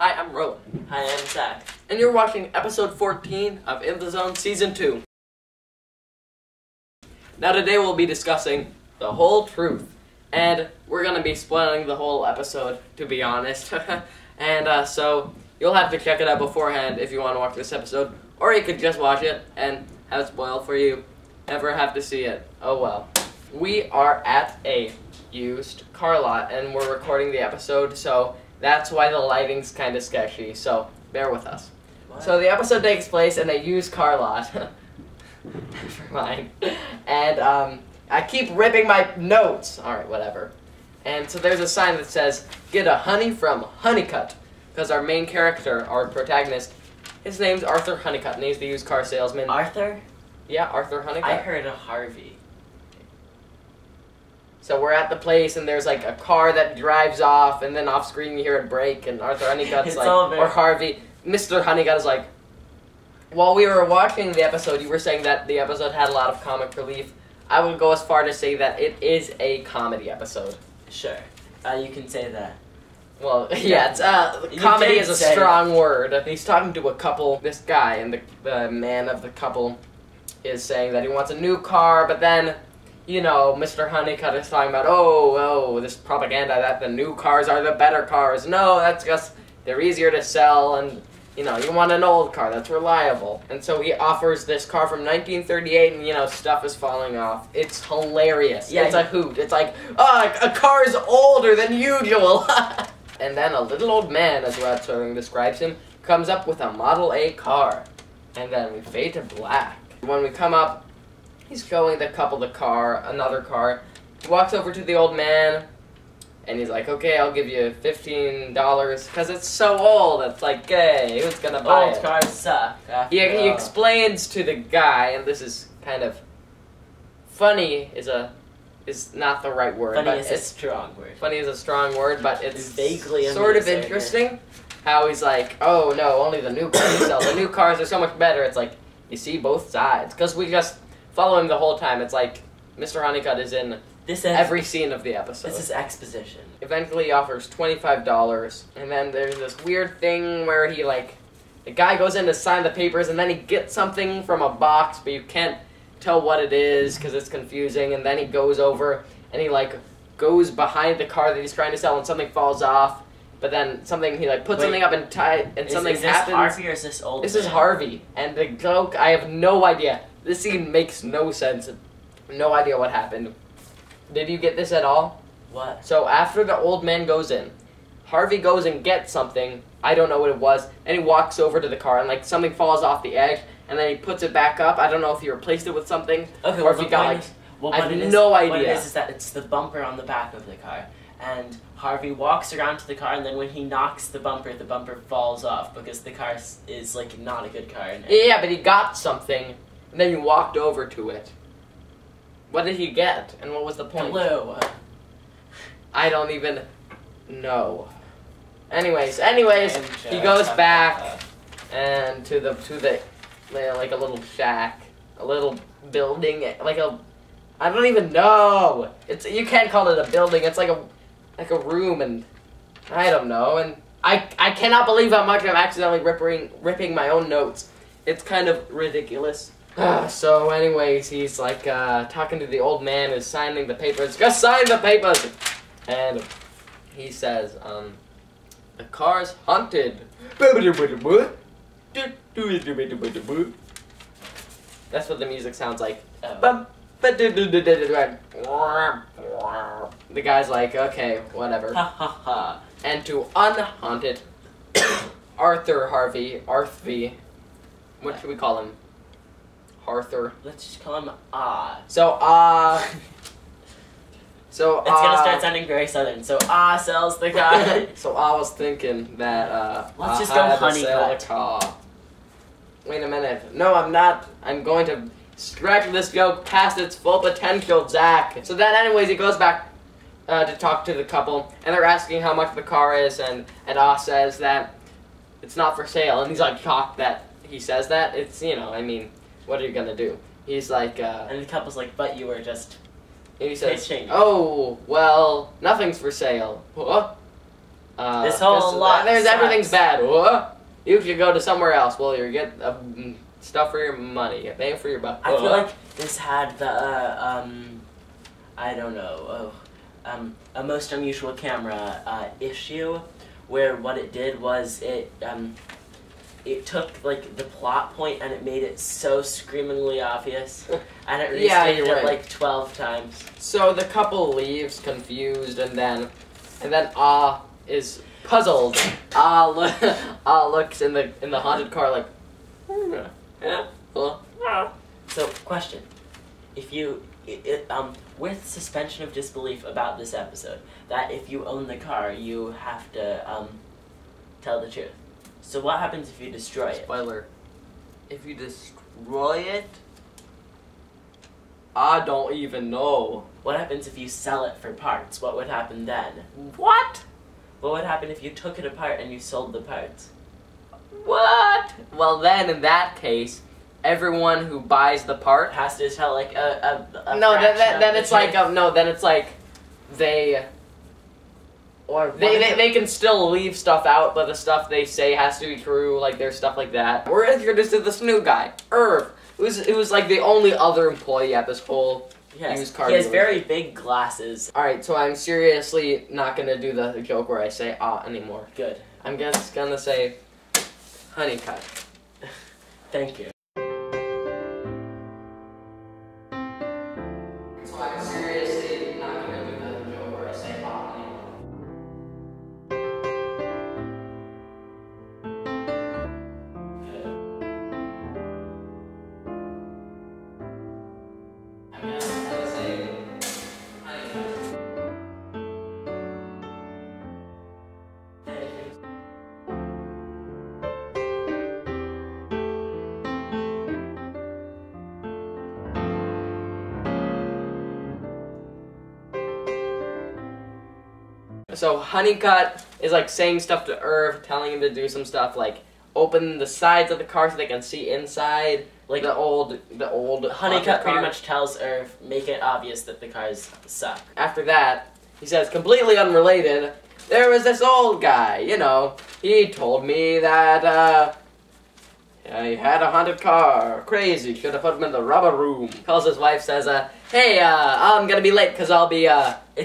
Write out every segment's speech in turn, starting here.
Hi, I'm Rowan. Hi, I'm Zach. And you're watching episode 14 of In the Zone Season 2. Now today we'll be discussing the whole truth. And we're going to be spoiling the whole episode, to be honest. And so you'll have to check it out beforehand if you want to watch this episode. Or you could just watch it and have it spoiled for you. Never have to see it. Oh well. We are at a used car lot and we're recording the episode, so that's why the lighting's kind of sketchy, so bear with us. What? So the episode takes place in a used car lot. Never mind. And I keep ripping my notes. Alright, whatever. And so there's a sign that says, "Get a honey from Honeycutt." Because our main character, our protagonist, his name's Arthur Honeycutt, and he's the used car salesman. Arthur? Yeah, Arthur Honeycutt. I heard of Harvey. So we're at the place, and there's like a car that drives off, and then off screen you hear it brake, and Arthur Honeycutt's like, or Harvey, Mr. Honeycutt is like, while we were watching the episode, you were saying that the episode had a lot of comic relief. I would go as far to say that it is a comedy episode. Sure. You can say that. Well, yeah, it's, comedy is a strong word. He's talking to a couple, this guy, and the man of the couple is saying that he wants a new car, but then, you know, Mr. Honeycutt is talking about, oh, this propaganda that the new cars are the better cars. No, that's just, they're easier to sell, and, you know, you want an old car that's reliable. And so he offers this car from 1938, and, you know, stuff is falling off. It's hilarious. Yeah, it's a hoot. It's like, oh, a car is older than usual. And then a little old man, as Rod Serling describes him, comes up with a Model A car. And then we fade to black. When we come up, he's showing the couple the car, another car. He walks over to the old man, and he's like, "Okay, I'll give you $15, because it's so old." It's like, hey, who's gonna buy it? Old cars suck. He explains to the guy, and this is kind of funny, is not the right word. Funny is a strong word. Funny is a strong word, but it's vaguely sort of interesting. How he's like, "Oh no, only the new cars sell. The new cars are so much better." It's like, you see both sides, because we just follow him the whole time. It's like Mr. Honeycutt is in every scene of the episode. This is exposition. Eventually he offers $25, and then there's this weird thing where he, like, the guy goes in to sign the papers, and then he gets something from a box, but you can't tell what it is because it's confusing, and then he goes over, and he, like, goes behind the car that he's trying to sell, and something falls off, but then something, he, like, puts something up and something happens. Is this Harvey or is this old This man? is Harvey, and the joke, I have no idea. This scene makes no sense. No idea what happened. Did you get this at all? What? So after the old man goes in, Harvey goes and gets something. I don't know what it was. And he walks over to the car and like something falls off the edge. And then he puts it back up. I don't know if he replaced it with something. Okay, or if he got like... I have no idea. What it is that it's the bumper on the back of the car. And Harvey walks around to the car, and then when he knocks the bumper falls off because the car is like not a good car. Yeah, but he got something. And then you walked over to it. What did he get? And what was the point? Glue. I don't even know. Anyways, he goes back and to the like a little shack, a little building, like a I don't even know. You can't call it a building. It's like a room, and I don't know. And I cannot believe how much I'm accidentally ripping my own notes. It's kind of ridiculous. So anyways, he's like talking to the old man who's signing the papers. Just sign the papers! And he says, the car's haunted. That's what the music sounds like. Oh. The guy's like, okay, whatever. Ha ha ha. And to unhaunt it, Harvey, what should we call him? Arthur. Let's just call him Ah. So it's gonna start sounding very southern. So sells the car. So I was thinking that let's just go Honeycutt. Wait a minute. No, I'm not. I'm going to stretch this joke past its full potential, Zach. So then, anyways, he goes back to talk to the couple, and they're asking how much the car is, and says that it's not for sale, and he's like shocked that he says that. It's, you know, I mean, what are you gonna do? He's like, and the couple's like, but you were just... And he says, oh, well, nothing's for sale. What? This whole lot everything's bad. What? You should go to somewhere else. Well, you get stuff for your money. You pay for your buck. I feel like this had the I don't know, a most unusual camera issue, where what it did was it took like the plot point and it made it so screamingly obvious, and it restated it like 12 times. So the couple leaves confused, and then is puzzled. Looks in the haunted car like, yeah, well. So question: if you with suspension of disbelief about this episode, that if you own the car, you have to tell the truth. So what happens if you destroy it? Spoiler. If you destroy it, I don't even know. What happens if you sell it for parts? What would happen then? What? What would happen if you took it apart and you sold the parts? What? Well, then in that case, everyone who buys the part has to tell like a no. Then it's like no. Then it's like they can still leave stuff out, but the stuff they say has to be true. Like there's stuff like that. We're introduced to this new guy, Irv, who's like the only other employee at this whole used car. He has very big glasses. All right, so I'm seriously not gonna do the joke where I say anymore. Good. I'm just gonna say Honeycut. Thank you. So I'm seriously not gonna do the joke where I say anymore. I'm just gonna say Honeycut. So Honeycut is like saying stuff to Irv, telling him to do some stuff like open the sides of the car so they can see inside. Like the old Honeycut pretty much tells Irv, make it obvious that the cars suck. After that, he says, completely unrelated, there was this old guy, you know, he told me that he had a haunted car, crazy, should have put him in the rubber room. Calls his wife, says, hey, I'm gonna be late because I'll be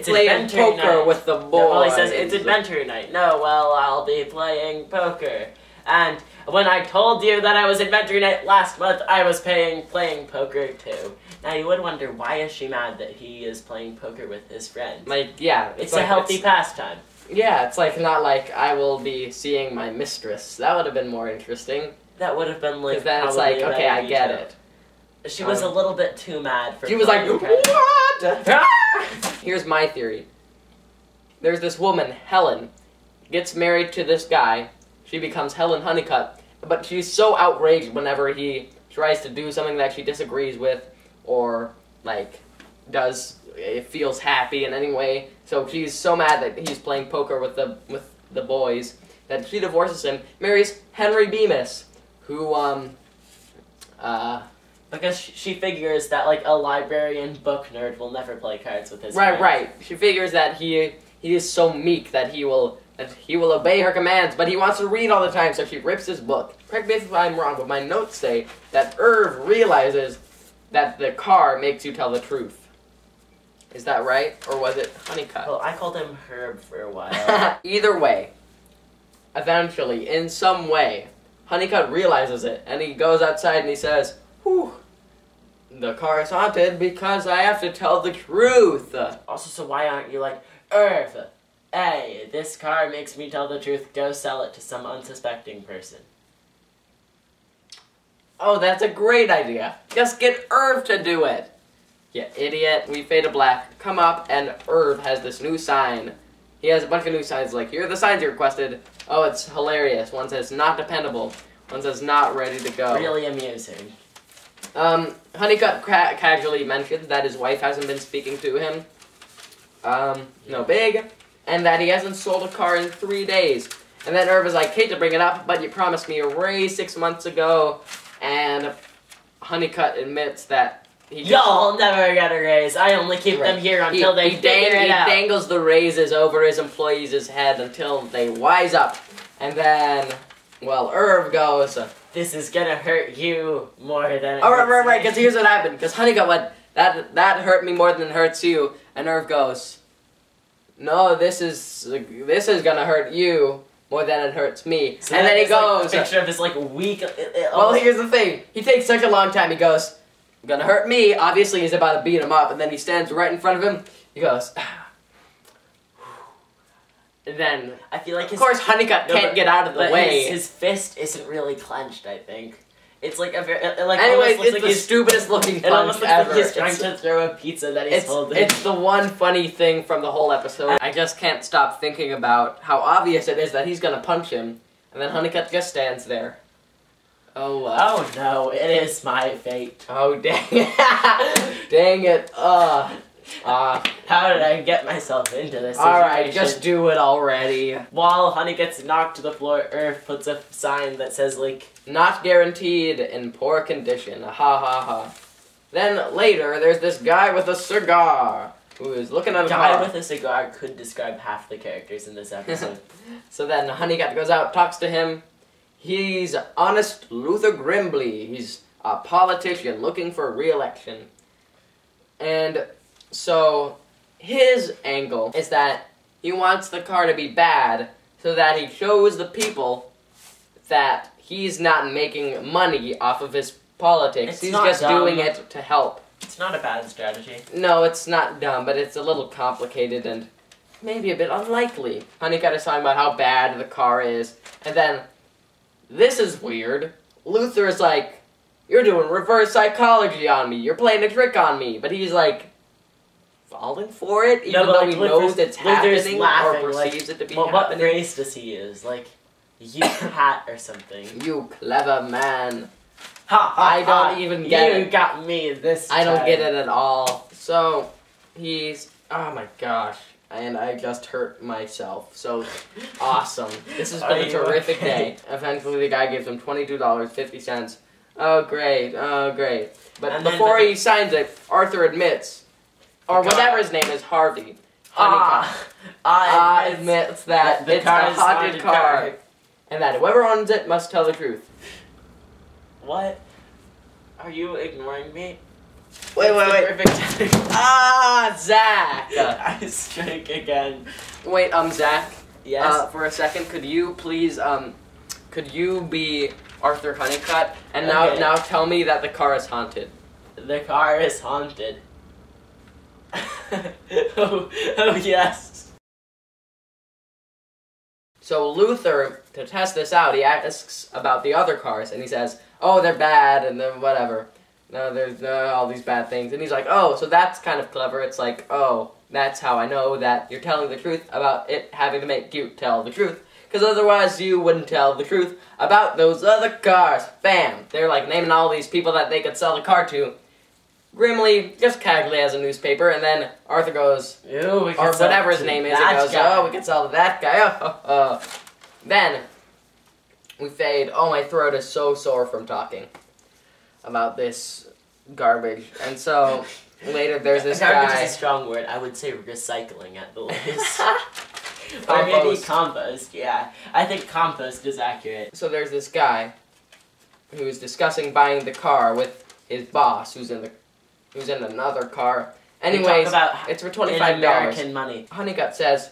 playing poker night with the boys. No, well, he says, it's adventure night. No, well, I'll be playing poker. And when I told you that I was adventure night last month, I was playing poker too. Now you would wonder, why is she mad that he is playing poker with his friends? Like, yeah. It's like, a healthy pastime. Yeah, it's like not like I will be seeing my mistress. That would have been more interesting. That would have been like. Because then it's like, okay, I get it. She was a little bit too mad for. She was like, what? Here's my theory. There's this woman, Helen, gets married to this guy. She becomes Helen Honeycut, but she's so outraged whenever he tries to do something that she disagrees with, or like feels happy in any way. So she's so mad that he's playing poker with the boys that she divorces him, marries Henry Bemis, who because she figures that like a librarian book nerd will never play cards with his friends. Right. She figures that he is so meek that he will obey her commands, but he wants to read all the time, so she rips his book. Correct me if I'm wrong, but my notes say that Irv realizes that the car makes you tell the truth. Is that right, or was it Honeycut? Well, I called him Herb for a while. Either way, eventually, in some way, Honeycut realizes it, and he goes outside and he says, whew, the car is haunted because I have to tell the truth. Also, so why aren't you like, Irv, hey, this car makes me tell the truth, go sell it to some unsuspecting person. Oh, that's a great idea. Just get Irv to do it. Yeah, idiot. We fade to black. Come up, and Irv has this new sign. He has a bunch of new signs, like, here are the signs you requested. Oh, it's hilarious. One says, not dependable. One says, not ready to go. Really amusing. Honeycut casually mentions that his wife hasn't been speaking to him. No big. And that he hasn't sold a car in 3 days. And then Irv is like, hate to bring it up, but you promised me a raise 6 months ago. And Honeycut admits that Y'all never get a raise. I only keep them here until they figure it out. He dangles the raises over his employees' head until they wise up. And then, well, Irv goes, this is gonna hurt you more than it right, because here's what happened. Because Honeycutt went, that hurt me more than it hurts you. And Irv goes, no, this is gonna hurt you more than it hurts me. So and then he goes, like, a picture of his like weak. Well, here's the thing. He takes such a long time. He goes, gonna hurt me. Obviously, he's about to beat him up, and then he stands right in front of him. He goes, and then I feel like, of course, Honeycutt can't get out of the way. His fist isn't really clenched. I think it's like a very like. Anyways, it's like the stupidest looking punch it almost looks ever. Like he's trying to throw a pizza that he's holding. It's the one funny thing from the whole episode. I just can't stop thinking about how obvious it is that he's gonna punch him, and then Honeycutt just stands there. Oh, oh no, it is my fate. Oh, dang it. Dang it. How did I get myself into this situation? Alright, just do it already. While Honey gets knocked to the floor, Irv puts a sign that says, like, not guaranteed, in poor condition. Ha ha ha. Then later, there's this guy with a cigar who is looking at a car. Guy with a cigar could describe half the characters in this episode. So then Honeycutt goes out, talks to him. He's honest Luther Grimbley. He's a politician looking for re-election. And so his angle is that he wants the car to be bad so that he shows the people that he's not making money off of his politics. He's just doing it to help. It's not a bad strategy. No, it's not dumb, but it's a little complicated and maybe a bit unlikely. Honeycutt is talking about how bad the car is, and then this is weird. Luther is like, you're doing reverse psychology on me. You're playing a trick on me. But he's like, falling for it, even though he knows it's happening or perceives it to be happening. What phrase does he use? Like, you cat or something. You clever man. Ha ha! I don't even get it. You got me this time. I don't get it at all. So, he's, oh my gosh. And I just hurt myself. So, awesome. This has been a terrific day. Eventually, the guy gives him $22.50. Oh, great. Oh, great. But before he signs it, Arthur admits, or whatever his name is, Harvey. Admits that it's a haunted car. And that whoever owns it must tell the truth. What? Are you ignoring me? Wait. Zach! I strike again. Wait, Zach? Yes? For a second, could you please, could you be Arthur Honeycutt? And now tell me that the car is haunted. The car is haunted. oh, yes. So Luther, to test this out, he asks about the other cars, and he says, oh, they're bad, and then whatever. No, there's all these bad things. And he's like, oh, so that's kind of clever. It's like, oh, that's how I know that you're telling the truth about it having to make you tell the truth. Because otherwise you wouldn't tell the truth about those other cars. Bam! They're like naming all these people that they could sell the car to. Grimly, just casually as a newspaper, and then Arthur goes, or whatever his name is, he goes, oh, we can sell to that guy. Then, we fade. Oh, my throat is so sore from talking about this garbage. And so, later there's this guy. Garbage is a strong word. I would say recycling at the least. Or maybe compost, yeah. I think compost is accurate. So there's this guy who's discussing buying the car with his boss, who's in another car. Anyways, it's for $25. American money. Honeycutt says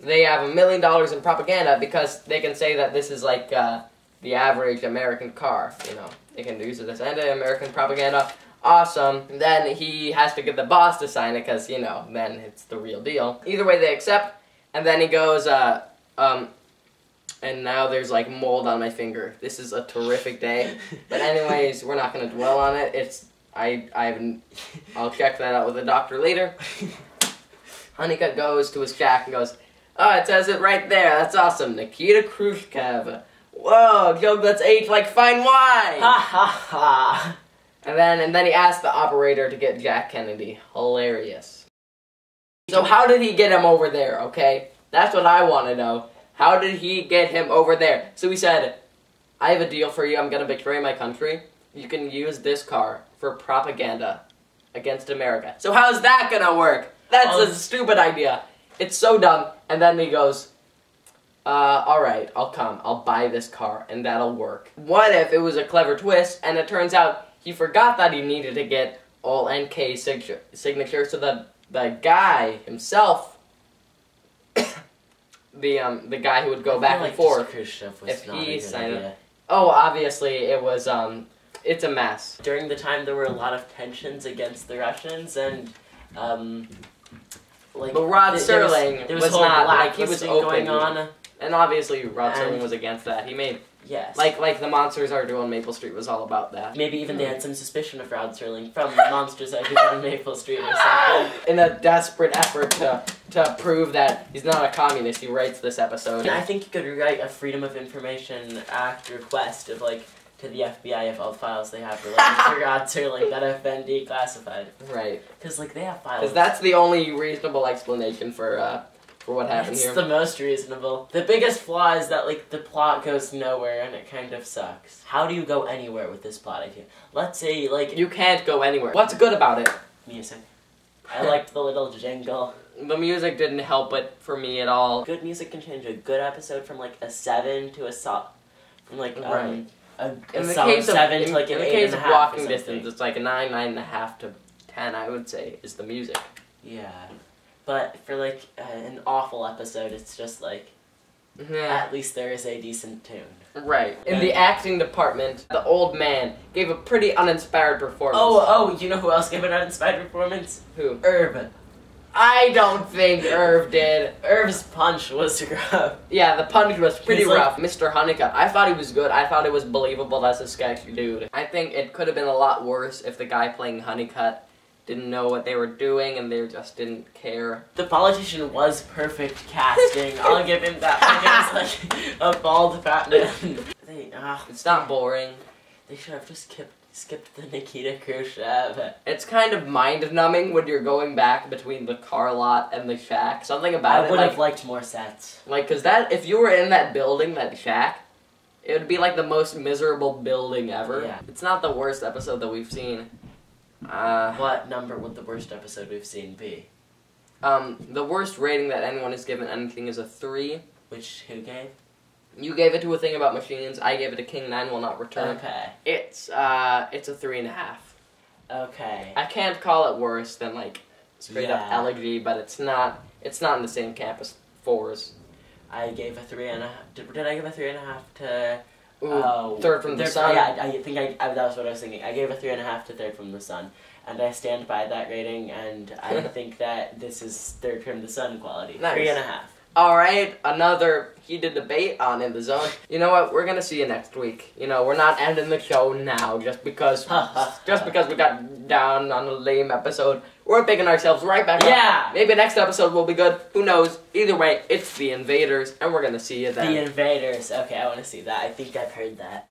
they have $1 million in propaganda because they can say that this is like the average American car. You know, they can use this anti-American propaganda. Awesome. Then he has to get the boss to sign it because, you know, then it's the real deal. Either way, they accept. And then he goes, and now there's like mold on my finger. This is a terrific day. But anyways, we're not gonna dwell on it. I'll check that out with the doctor later. Honeycutt goes to his shack and goes, oh, it says it right there. That's awesome. Nikita Khrushchev. Whoa, yo, that's H like fine wine. Ha ha ha. And then he asked the operator to get Jack Kennedy. Hilarious. So how did he get him over there, okay? That's what I want to know. How did he get him over there? So he said, I have a deal for you. I'm going to betray my country. You can use this car for propaganda. against America. So how's that gonna work? That's a stupid idea. It's so dumb. And then he goes, alright, I'll come. I'll buy this car, and that'll work. What if it was a clever twist, and it turns out he forgot that he needed to get all NK signatures, so the guy himself, the guy who would go back and forth, if he signed it. Oh, obviously it was, it's a mess. During the time, there were a lot of tensions against the Russians, and, like... But Rod Serling was not, like, he was open. Going on. And obviously Rod Serling was against that. He made... Yes. Like the Monsters Are Due on Maple Street was all about that. Maybe even they had some suspicion of Rod Serling from Monsters Are Due on Maple Street or something. In a desperate effort to prove that he's not a communist, he writes this episode. I think you could write a Freedom of Information Act request of, like, to the FBI of all files they have related to Rod Serling that have been declassified. Right. Because, like, they have files. Because that's the only reasonable explanation for what happened here. It's the most reasonable. The biggest flaw is that, like, the plot goes nowhere and it kind of sucks. How do you go anywhere with this plot idea? Let's say, like... You can't go anywhere. What's good about it? Music. I liked the little jingle. The music didn't help it for me at all. Good music can change a good episode from, like, a 7 to a solid... From, like, right. a solid 7 to, like, an 8.5. In the case of Walking Distance, it's like a 9, 9.5 to 10, I would say, is the music. Yeah. But for, like, an awful episode, it's just, like, at least there is a decent tune. Right. In the acting department, the old man gave a pretty uninspired performance. Oh, you know who else gave an uninspired performance? Who? Irv. I don't think Irv did. Irv's punch was rough. Yeah, the punch was pretty rough. Mr. Honeycutt, I thought he was good. I thought it was believable as a sketchy dude. I think it could have been a lot worse if the guy playing Honeycutt didn't know what they were doing and they just didn't care. The politician was perfect casting. I'll give him that. Like, he was like a bald fat man. It's not boring. They should have just skipped the Nikita Khrushchev. It's kind of mind-numbing when you're going back between the car lot and the shack. Something about it. I would have liked more sets. Like, cause if you were in that building, that shack, it would be like the most miserable building ever. Yeah. It's not the worst episode that we've seen. What number would the worst episode we've seen be? The worst rating that anyone has given anything is a 3. Who gave? You gave it to A Thing About Machines. I gave it to King 9 Will Not Return. Okay. It's a 3.5. Okay. I can't call it worse than, like, straight up elegy, but it's not in the same camp as 4s. I gave a 3.5. Did I give a 3.5 to... Third from the Sun. Yeah, I think that was what I was thinking. I gave a 3.5 to Third from the Sun, and I stand by that rating. And I think that this is Third from the Sun quality. Nice. 3.5. All right, another heated debate on In the Zone. You know what? We're gonna see you next week. You know, we're not ending the show now just because we got down on a lame episode. We're picking ourselves right back up. Maybe next episode will be good. Who knows? Either way, it's The Invaders, and we're gonna see you then. The Invaders. Okay, I want to see that. I think I've heard that.